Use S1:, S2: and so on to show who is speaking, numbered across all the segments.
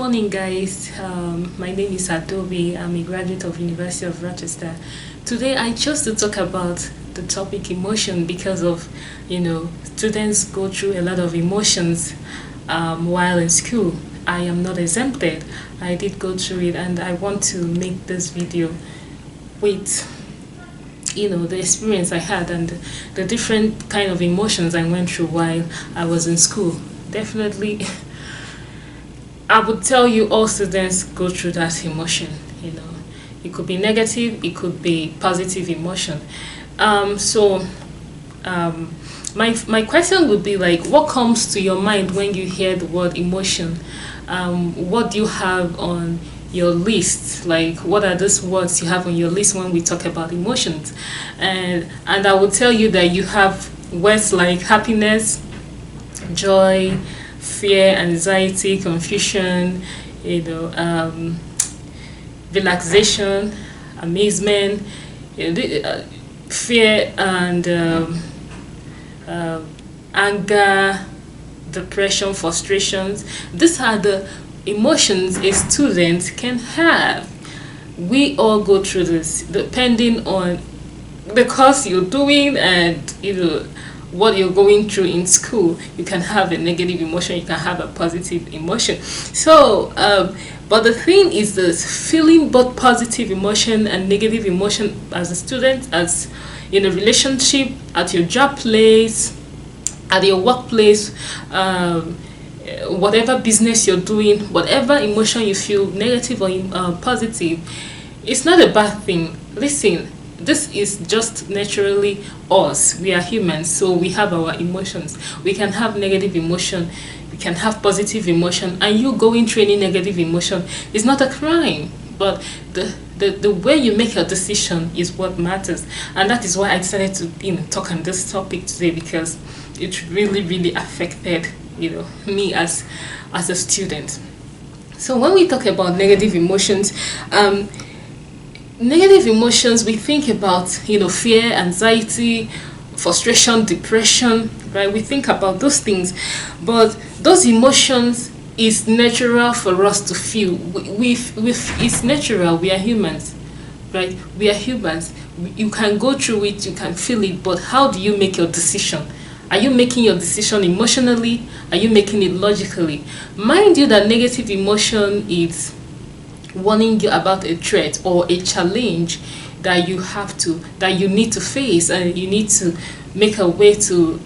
S1: morning, guys. My name is Adobe. I'm a graduate of University of Rochester. Today, I chose to talk about the topic emotion because of, students go through a lot of emotions while in school. I am not exempted. I did go through it, and I want to make this video with the experience I had and the different kind of emotions I went through while I was in school. Definitely, I would tell you all students go through that emotion. It could be negative, it could be positive emotion. So my question would be like, what comes to your mind when you hear the word emotion? What do you have on your list? Like, what are those words you have on your list when we talk about emotions? And I will tell you that you have words like happiness, joy, fear, anxiety, confusion, relaxation, amazement, fear and anger, depression, frustrations. These are the emotions a student can have. We all go through this depending on the course you're doing and what you're going through in school. You can have a negative emotion, you can have a positive emotion. So but the thing is this: feeling both positive emotion and negative emotion as a student, as in a relationship, at your job place, at your workplace, whatever business you're doing, whatever emotion you feel, negative or positive, it's not a bad thing. Listen, this is just naturally us. We are humans, so we have our emotions. We can have negative emotion, we can have positive emotion, and you going through any negative emotion is not a crime. But the way you make your decision is what matters, and that is why I decided to talk on this topic today, because it really affected me as a student. So when we talk about negative emotions, we think about fear, anxiety, frustration, depression, right? We think about those things, but those emotions is natural for us to feel. It's natural. We are humans, right? We are humans. You can go through it, you can feel it, but how do you make your decision? Are you making your decision emotionally? Are you making it logically? Mind you that negative emotion is warning you about a threat or a challenge that you need to face, and you need to make a way to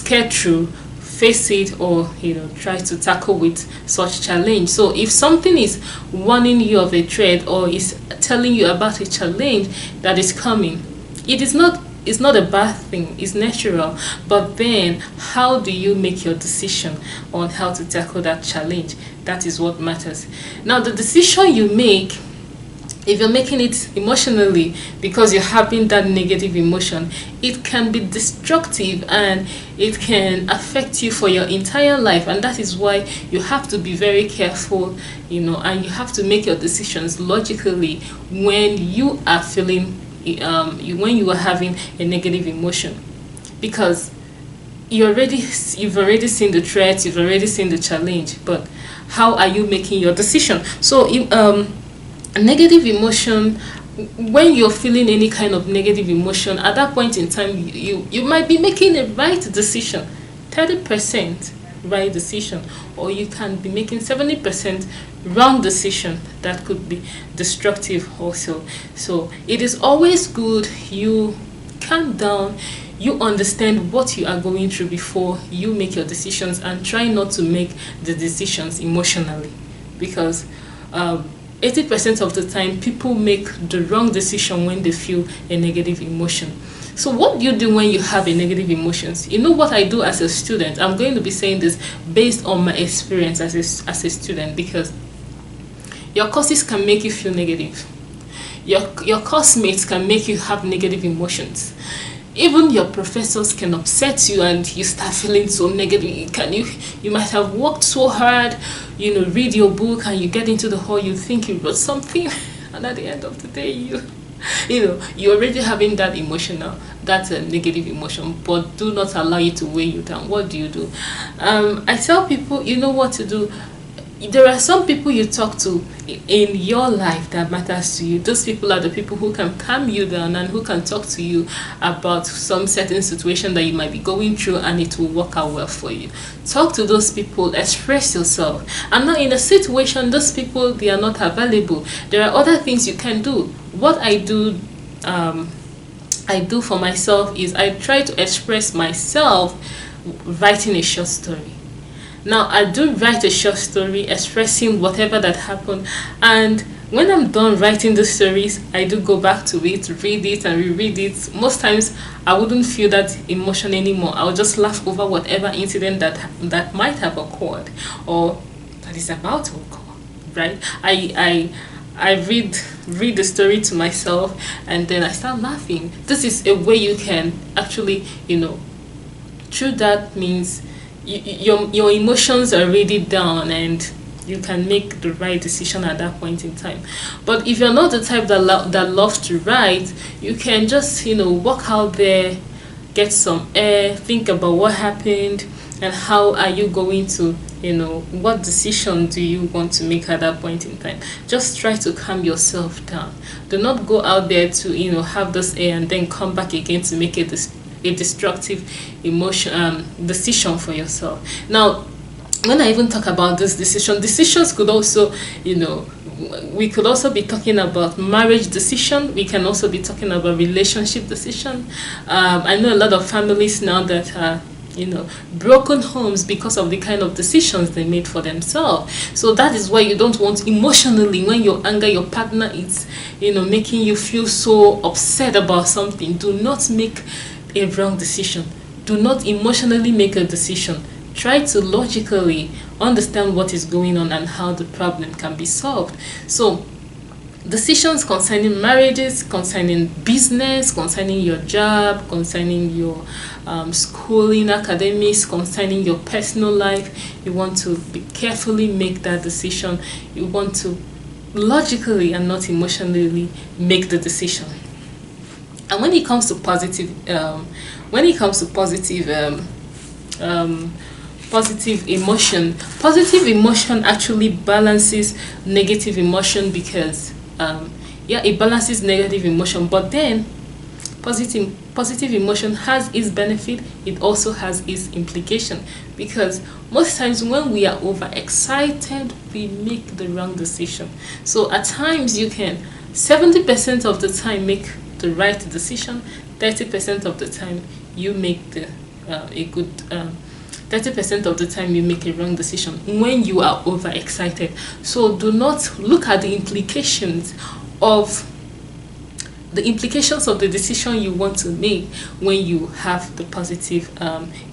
S1: get through, face it, or try to tackle with such challenge. So if something is warning you of a threat or is telling you about a challenge that is coming, it's not a bad thing, it's natural. But then how do you make your decision on how to tackle that challenge? That is what matters. Now, the decision you make, if you're making it emotionally because you're having that negative emotion, it can be destructive and it can affect you for your entire life. And that is why you have to be very careful, and you have to make your decisions logically when you are feeling when you are having a negative emotion, because you've already seen the threat, you've already seen the challenge, but how are you making your decision? So a negative emotion, when you're feeling any kind of negative emotion, at that point in time you might be making a right decision, 30% right decision, or you can be making 70% wrong decision that could be destructive also. So it is always good you calm down, you understand what you are going through before you make your decisions, and try not to make the decisions emotionally, because 80% of the time people make the wrong decision when they feel a negative emotion. So what do you do when you have a negative emotions? What I do as a student? I'm going to be saying this based on my experience as a student, because your courses can make you feel negative. Your course mates can make you have negative emotions. Even your professors can upset you and you start feeling so negative. You might have worked so hard, read your book, and you get into the hall, you think you wrote something, and at the end of the day you're already having that negative emotion, but do not allow it to weigh you down. What do? I tell people, what to do. there are some people you talk to in your life that matters to you. Those people are the people who can calm you down and who can talk to you about some certain situation that you might be going through, and it will work out well for you. Talk to those people, express yourself. And now in a situation those people, they are not available, there are other things you can do. What I do for myself is I try to express myself writing a short story. Now I do write a short story expressing whatever that happened, and when I'm done writing the stories, I do go back to it, read it and reread it. Most times I wouldn't feel that emotion anymore. I'll just laugh over whatever incident that might have occurred or that is about to occur. Right? I read the story to myself and then I start laughing. This is a way you can actually, through that means your emotions are really down and you can make the right decision at that point in time. But if you're not the type that loves to write, you can just walk out there, get some air, think about what happened and how are you going to what decision do you want to make at that point in time. Just try to calm yourself down. Do not go out there to have this air and then come back again to make a destructive decision for yourself. Now when I even talk about this decisions could also we could also be talking about marriage decision. We can also be talking about relationship decision. I know a lot of families now that are broken homes because of the kind of decisions they made for themselves. So that is why you don't want emotionally, when your anger your partner is making you feel so upset about something, do not make a wrong decision. Do not emotionally make a decision. Try to logically understand what is going on and how the problem can be solved. So decisions concerning marriages, concerning business, concerning your job, concerning your schooling, academics, concerning your personal life, you want to be carefully make that decision. You want to logically and not emotionally make the decision. And when it comes to positive positive emotion actually balances negative emotion, because it balances negative emotion, but then positive emotion has its benefit, it also has its implication, because most times when we are overexcited we make the wrong decision. So at times you can 70% of the time make the right decision, 30% of the time you make a good 30% of the time you make a wrong decision when you are overexcited. So do not look at the implications of the decision you want to make when you have the positive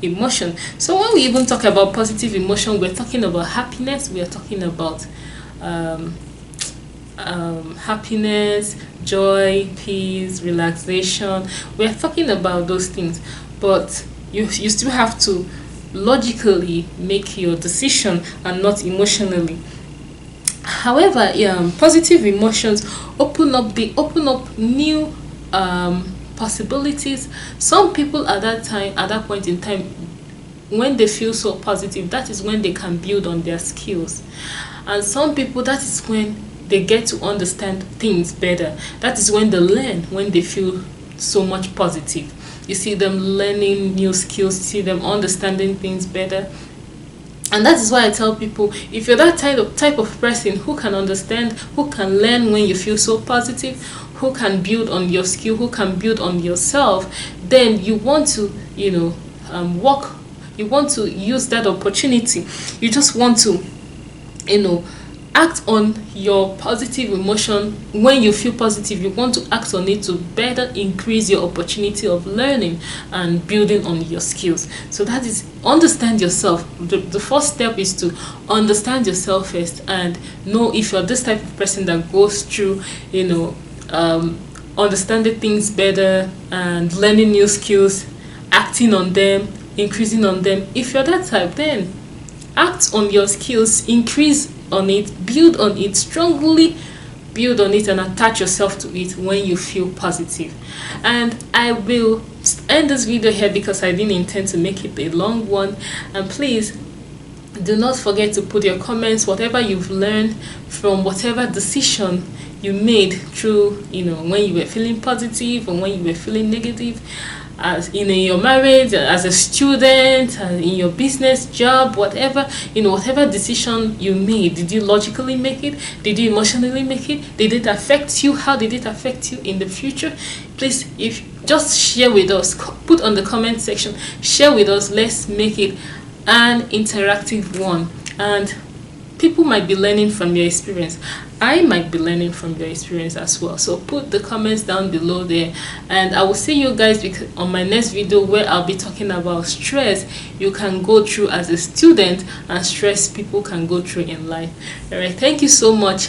S1: emotion. So when we even talk about positive emotion, we're talking about happiness, we are talking about happiness, joy, peace, relaxation. We're talking about those things, but you still have to logically make your decision and not emotionally. However, positive emotions open up new possibilities. Some people at that point in time, when they feel so positive, that is when they can build on their skills. And some people, that is when they get to understand things better. That is when they learn, when they feel so much positive. You see them learning new skills, you see them understanding things better. And that is why I tell people, if you're that type of person who can understand, who can learn when you feel so positive, who can build on your skill, who can build on yourself, then you want to you want to use that opportunity. You just want to act on your positive emotion. When you feel positive, you want to act on it to better increase your opportunity of learning and building on your skills. So that is, understand yourself. The first step is to understand yourself first and know if you're this type of person that goes through understanding things better and learning new skills, acting on them, increasing on them. If you're that type, then act on your skills, increase on it, build on it, strongly build on it and attach yourself to it when you feel positive. And I will end this video here because I didn't intend to make it a long one. And please, Do not forget to put your comments, whatever you've learned from whatever decision you made through, when you were feeling positive or when you were feeling negative, as in your marriage, as a student, in your business job, whatever, whatever decision you made. Did you logically make it? Did you emotionally make it? Did it affect you? How did it affect you in the future? Please, if just share with us, put on the comment section, share with us. Let's make it an interactive one, and people might be learning from your experience. I might be learning from your experience as well. So put the comments down below there, and I will see you guys on my next video, where I'll be talking about stress you can go through as a student and stress people can go through in life. All right, thank you so much.